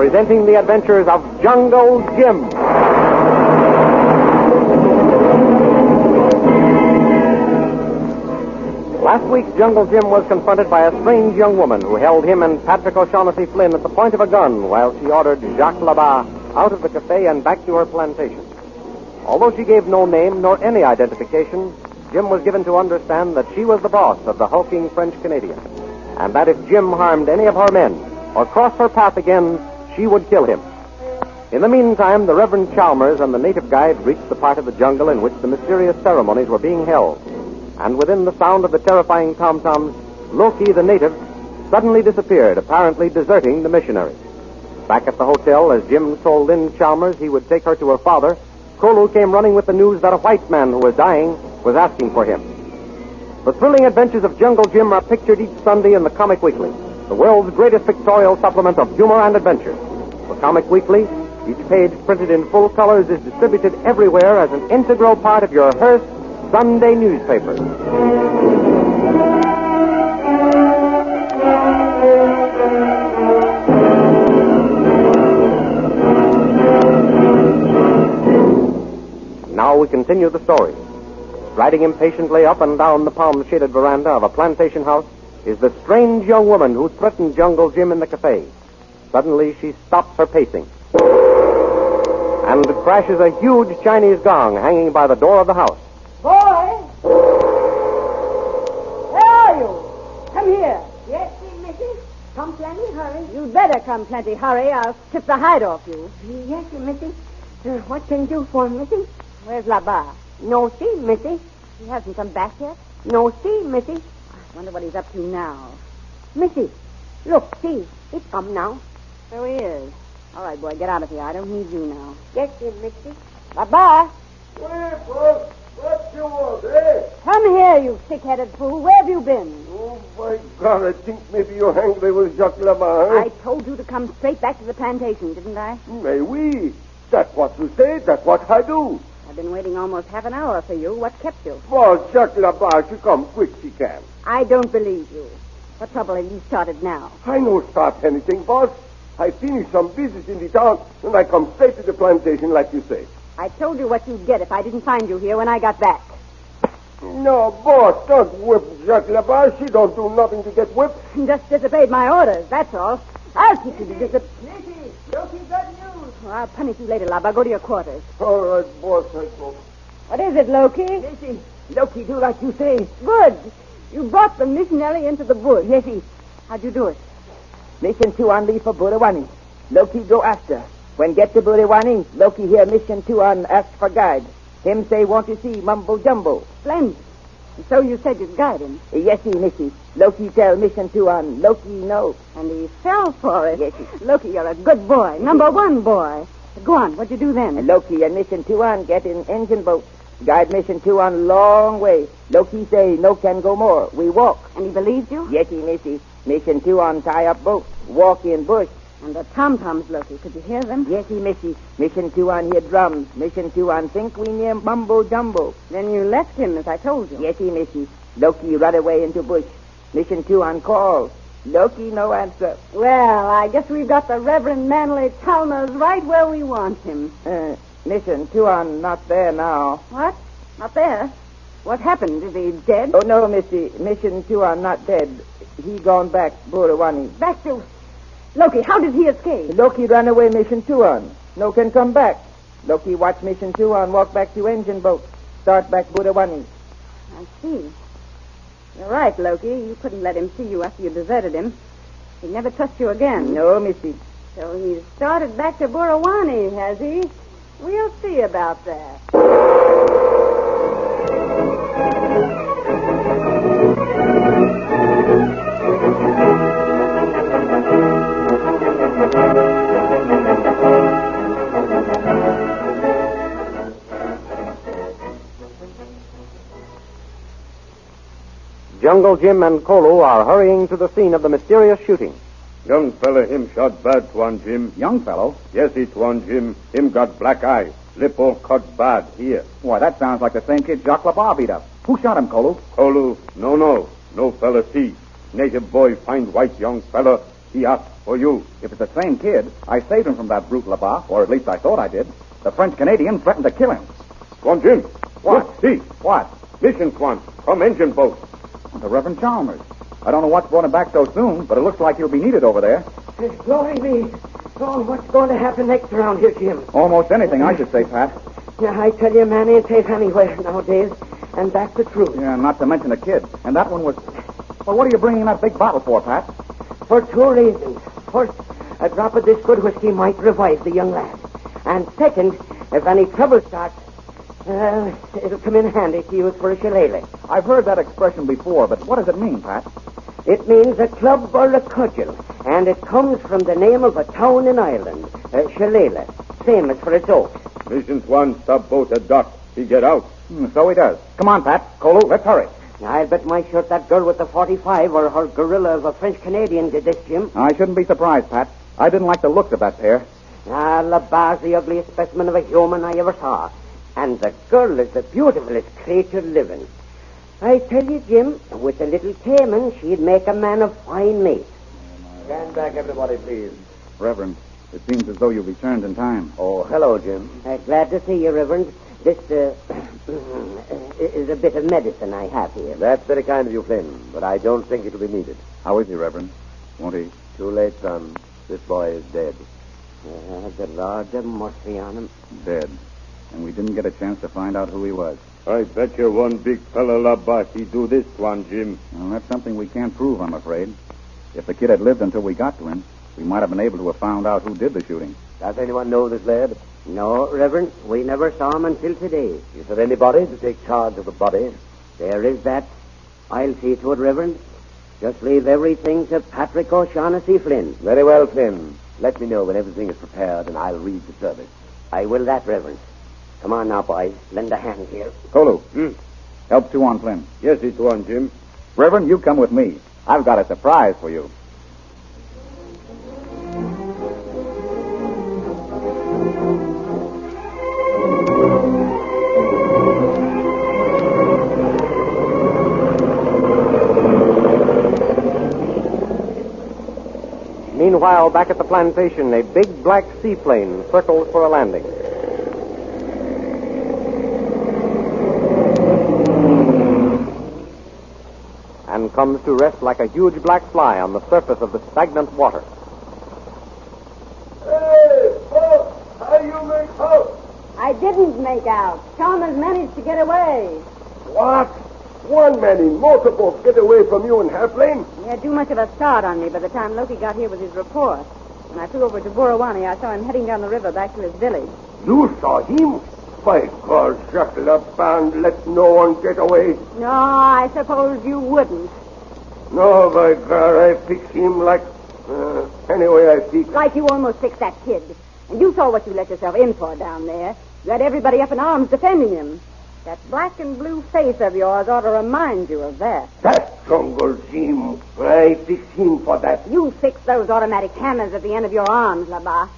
presenting the adventures of Jungle Jim. Last week, Jungle Jim was confronted by a strange young woman who held him and Patrick O'Shaughnessy Flynn at the point of a gun while she ordered Jacques Labat out of the cafe and back to her plantation. Although she gave no name nor any identification, Jim was given to understand that she was the boss of the hulking French Canadian, and that if Jim harmed any of her men or crossed her path again, she would kill him. In the meantime, the Reverend Chalmers and the native guide reached the part of the jungle in which the mysterious ceremonies were being held. And within the sound of the terrifying tom-toms, Loki, the native, suddenly disappeared, apparently deserting the missionaries. Back at the hotel, as Jim told Lynn Chalmers he would take her to her father, Kolu came running with the news that a white man who was dying was asking for him. The thrilling adventures of Jungle Jim are pictured each Sunday in the Comic Weekly, the world's greatest pictorial supplement of humor and adventure. For Comic Weekly, each page printed in full colors is distributed everywhere as an integral part of your Hearst Sunday newspaper. Now we continue the story. Riding impatiently up and down the palm-shaded veranda of a plantation house is the strange young woman who threatened Jungle Jim in the cafe. Suddenly, she stops her pacing and crashes a huge Chinese gong hanging by the door of the house. Boy! Where are you? Come here. Yes, Missy. Come plenty hurry. You'd better come plenty hurry. I'll strip the hide off you. Yes, Missy. What can you do for Missy? Where's Labat? No see, Missy. He hasn't come back yet? No see, Missy. I wonder what he's up to now. Missy, look, see. He's come now. So he is. All right, boy, get out of here. I don't need you now. Yes, Missy. Labat! Where, boss? What you want, eh? Come here, you sick-headed fool. Where have you been? Oh, my God, I think maybe you're angry with Jacques Labat, eh? I told you to come straight back to the plantation, didn't I? Mais oui. That's what you say. That's what I do. I've been waiting almost half an hour for you. What kept you? Boss, Jacques Labat should come quick she can. I don't believe you. What trouble have you started now? I no start anything, boss. I finished some business in the town, and I come straight to the plantation like you say. I told you what you'd get if I didn't find you here when I got back. No, boss, don't whip Jacques Labat. She don't do nothing to get whipped. Just disobeyed my orders, that's all. I'll teach you to disobey. Nicky, Loki got news. Well, I'll punish you later, Labat. Go to your quarters. All right, boss, I go. What is it, Loki? Missy, Loki do like you say. Good. You brought the missionary into the bush. Yesy. How'd you do it? Mission 2 on leave for Burawani. Loki go after. When get to Burawani, Loki hear Mission 2 on ask for guide. Him say want to see Mumbo Jumbo. Splendid. And so you said you'd guide him. Yesy, Missy. Loki tell Mission 2 on Loki no. And he fell for it. Yesy. Loki, you're a good boy. Number one boy. Go on. What'd you do then? And Loki and Mission 2 on get in engine boat. Guide Mission 2 on long way. Loki say no can go more. We walk. And he believed you? Yesy, Missy. Mission 2 on tie up boat. Walk in bush. And the tom-toms, Loki. Could you hear them? Yesy, Missy. Mission 2 on hear drums. Mission 2 on think we near Mumbo Jumbo. Then you left him, as I told you. Yesy, Missy. Loki run away into bush. Mission 2 on call. Loki no answer. Well, I guess we've got the Reverend Manly Chalmers right where we want him. Mission 2 on not there now. What? Not there? What happened? Is he dead? Oh, no, Missy. Mission 2 on not dead. He gone back, Burawani. Back to... Loki, how did he escape? Loki ran away Mission 2 on. No can come back. Loki watch Mission 2 on walk back to engine boat. Start back Burawani. I see. You're right, Loki. You couldn't let him see you after you deserted him. He'd never trust you again. No, Missy. So he's started back to Burawani, has he? We'll see about that. Jungle Jim and Kolu are hurrying to the scene of the mysterious shooting. Young fella, him shot bad, Tuan Jim. Young fellow? Yes, he Tuan Jim. Him got black eye. Lip all cut bad here. Why, that sounds like the same kid Jacques Labat beat up. Who shot him, Kolu? Kolu, no fella see. Native boy find white young fella. He asked for you. If it's the same kid, I saved him from that brute Labat, or at least I thought I did. The French-Canadian threatened to kill him. Go on, Jim. What? Look, see. What? Mission swan from engine boat. The Reverend Chalmers. I don't know what's brought him back so soon, but it looks like he'll be needed over there. Glory be. Oh, what's going to happen next around here, Jim? Almost anything, I should say, Pat. Yeah, I tell you, man ain't safe anywhere nowadays. And that's the truth. Yeah, not to mention the kid. And that one was... Well, what are you bringing that big bottle for, Pat? For two reasons. First, a drop of this good whiskey might revive the young lad. And second, if any trouble starts, it'll come in handy to use for a shillelagh. I've heard that expression before, but what does it mean, Pat? It means a club or a cudgel, and it comes from the name of a town in Ireland, Shillelagh, famous for its oaks. Mission swan stop boat at dock. He get out. So he does. Come on, Pat. Kolu, let's hurry. I'll bet my shirt that girl with the 45 or her gorilla of a French-Canadian did this, Jim. I shouldn't be surprised, Pat. I didn't like the looks of that pair. Labar's the ugliest specimen of a human I ever saw. And the girl is the beautifulest creature living. I tell you, Jim, with a little taming, she'd make a man of fine mate. Stand back, everybody, please. Reverend, it seems as though you returned in time. Oh, hello, Jim. Glad to see you, Reverend. This is a bit of medicine I have here. That's very kind of you, Flynn, but I don't think it'll be needed. How is he, Reverend? Won't he? Too late, son. This boy is dead. The Lord have mercy on him. Dead. And we didn't get a chance to find out who he was. I bet you one big fella Labat he do this one, Jim. Well, that's something we can't prove, I'm afraid. If the kid had lived until we got to him, we might have been able to have found out who did the shooting. Does anyone know this lad? No, Reverend. We never saw him until today. Is there anybody to take charge of the body? There is that. I'll see to it, Reverend. Just leave everything to Patrick O'Shaughnessy Flynn. Very well, Flynn. Let me know when everything is prepared, and I'll read the service. I will that, Reverend. Come on now, boys. Lend a hand here. Kolu, help two on Flynn. Yes, it's one, Jim. Reverend, you come with me. I've got a surprise for you. Meanwhile, back at the plantation, a big black seaplane circles for a landing. And comes to rest like a huge black fly on the surface of the stagnant water. Hey, folks! How you make out? I didn't make out. Chalmers managed to get away. What? One man in motorboat get away from you in airplane? He had too much of a start on me by the time Loki got here with his report. When I flew over to Burawani, I saw him heading down the river back to his village. You saw him? By God, Jacques Lapin, let no one get away. No, I suppose you wouldn't. No, by God, I fix him like... anyway, I fix... Like you almost fixed that kid. And you saw what you let yourself in for down there. You had everybody up in arms defending him. That black and blue face of yours ought to remind you of that. That jungle Jim. I fix him for that. You fixed those automatic hammers at the end of your arms, Labat.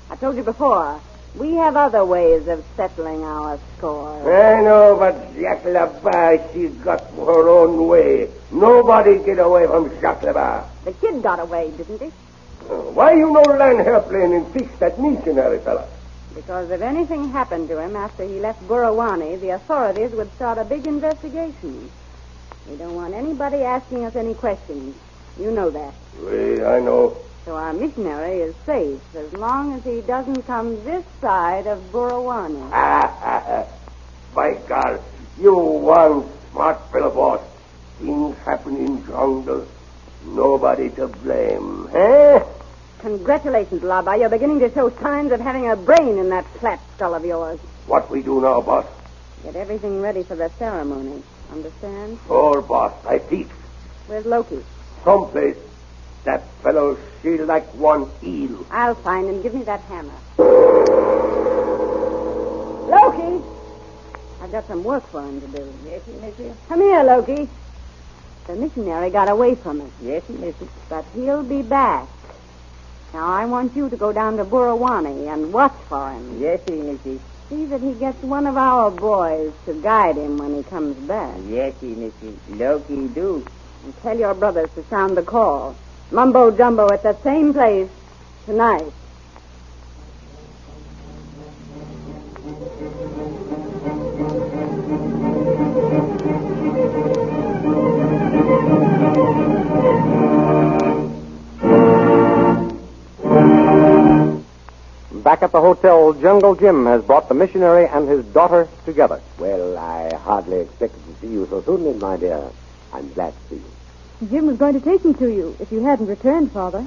I told you before, we have other ways of settling our score. I know, but Jacques Labat, she got her own way. Nobody get away from Jacques Labat. The kid got away, didn't he? Why you no land airplane and fix that missionary fella? Because if anything happened to him after he left Burawani, the authorities would start a big investigation. We don't want anybody asking us any questions. You know that. I know. So our missionary is safe as long as he doesn't come this side of Burawani. By God, you one smart fellow, boss. Things happen in jungle. Nobody to blame, eh? Congratulations, Laba. You're beginning to show signs of having a brain in that flat skull of yours. What we do now, boss? Get everything ready for the ceremony. Understand? Sure, boss. I fix. Where's Loki? Someplace. That fellow, she like one eel. I'll find him. Give me that hammer. Loki! I've got some work for him to do. Yes, Missy. Come here, Loki. The missionary got away from us. Yes, Missy. But he'll be back. Now, I want you to go down to Burawani and watch for him. Yes, Missy. See that he gets one of our boys to guide him when he comes back. Yes, Missy. Loki do. And tell your brothers to sound the call. Mumbo Jumbo at that same place tonight. Back at the hotel, Jungle Jim has brought the missionary and his daughter together. Well, I hardly expected to see you so soon, Lynn, my dear. I'm glad to see you. Jim was going to take me to you if you hadn't returned, Father.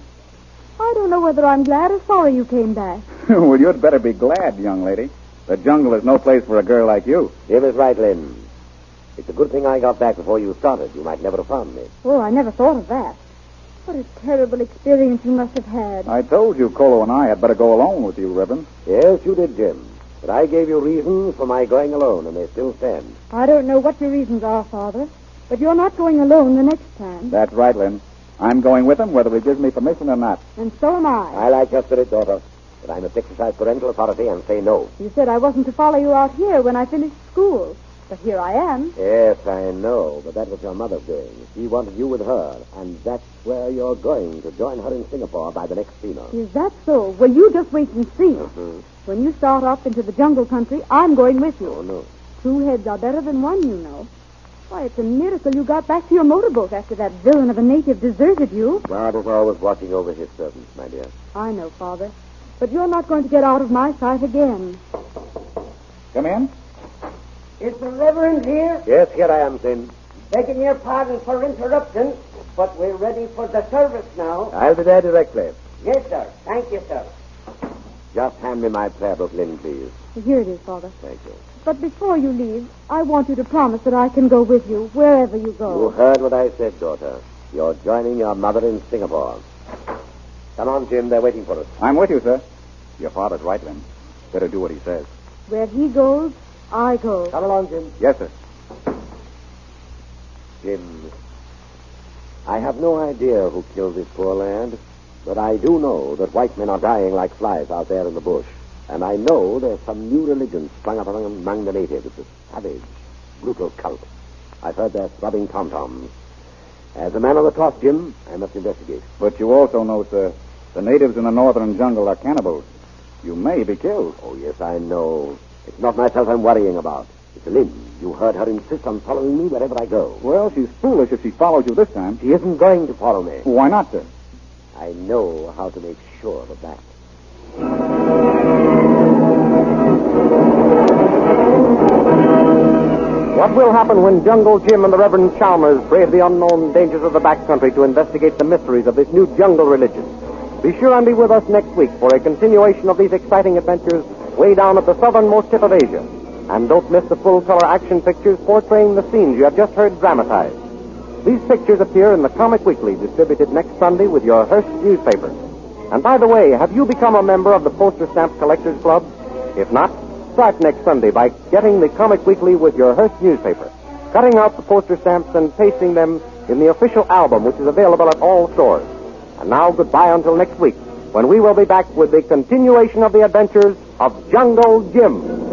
I don't know whether I'm glad or sorry you came back. Well, you'd better be glad, young lady. The jungle is no place for a girl like you. Jim is right, Lynn. It's a good thing I got back before you started. You might never have found me. Oh, I never thought of that. What a terrible experience you must have had. I told you Colo and I had better go alone with you, Ribbon. Yes, you did, Jim. But I gave you reasons for my going alone, and they still stand. I don't know what your reasons are, Father, but you're not going alone the next time. That's right, Lynn. I'm going with him whether he gives me permission or not. And so am I. I like your spirit, daughter, but I must exercise parental authority and say no. You said I wasn't to follow you out here when I finished school. But here I am. Yes, I know, but that was your mother doing. She wanted you with her, and that's where you're going, to join her in Singapore by the next steamer. Is that so? Well, you just wait and see. When you start off into the jungle country, I'm going with you. Oh, no. Two heads are better than one, you know. Why, it's a miracle you got back to your motorboat after that villain of a native deserted you. God is always watching over his servants, my dear. I know, Father. But you're not going to get out of my sight again. Come in. Is the Reverend here? Yes, here I am, Sin. Begging your pardon for interruption, but we're ready for the service now. I'll be there directly. Yes, sir. Thank you, sir. Just hand me my prayer book, Lynn, please. Here it is, Father. Thank you. But before you leave, I want you to promise that I can go with you wherever you go. You heard what I said, daughter. You're joining your mother in Singapore. Come on, Jim. They're waiting for us. I'm with you, sir. Your father's right, Lynn. Better do what he says. Where he goes, I go. Come along, Jim. Yes, sir. Jim, I have no idea who killed this poor lad, but I do know that white men are dying like flies out there in the bush. And I know there's some new religion sprung up among the natives. It's a savage, brutal cult. I've heard they're throbbing tom-toms. As a man on the toss, Jim, I must investigate. But you also know, sir, the natives in the northern jungle are cannibals. You may be killed. Oh, yes, I know. It's not myself I'm worrying about. It's Lynn. You heard her insist on following me wherever I go. Well, she's foolish if she follows you this time. She isn't going to follow me. Why not, sir? I know how to make sure of that. What will happen when Jungle Jim and the Reverend Chalmers brave the unknown dangers of the backcountry to investigate the mysteries of this new jungle religion? Be sure and be with us next week for a continuation of these exciting adventures way down at the southernmost tip of Asia. And don't miss the full-color action pictures portraying the scenes you have just heard dramatized. These pictures appear in the Comic Weekly, distributed next Sunday with your Hearst newspaper. And by the way, have you become a member of the Poster Stamp Collectors Club? If not, start next Sunday by getting the Comic Weekly with your Hearst newspaper, cutting out the poster stamps and pasting them in the official album, which is available at all stores. And now, goodbye until next week, when we will be back with the continuation of the adventures of Jungle Jim.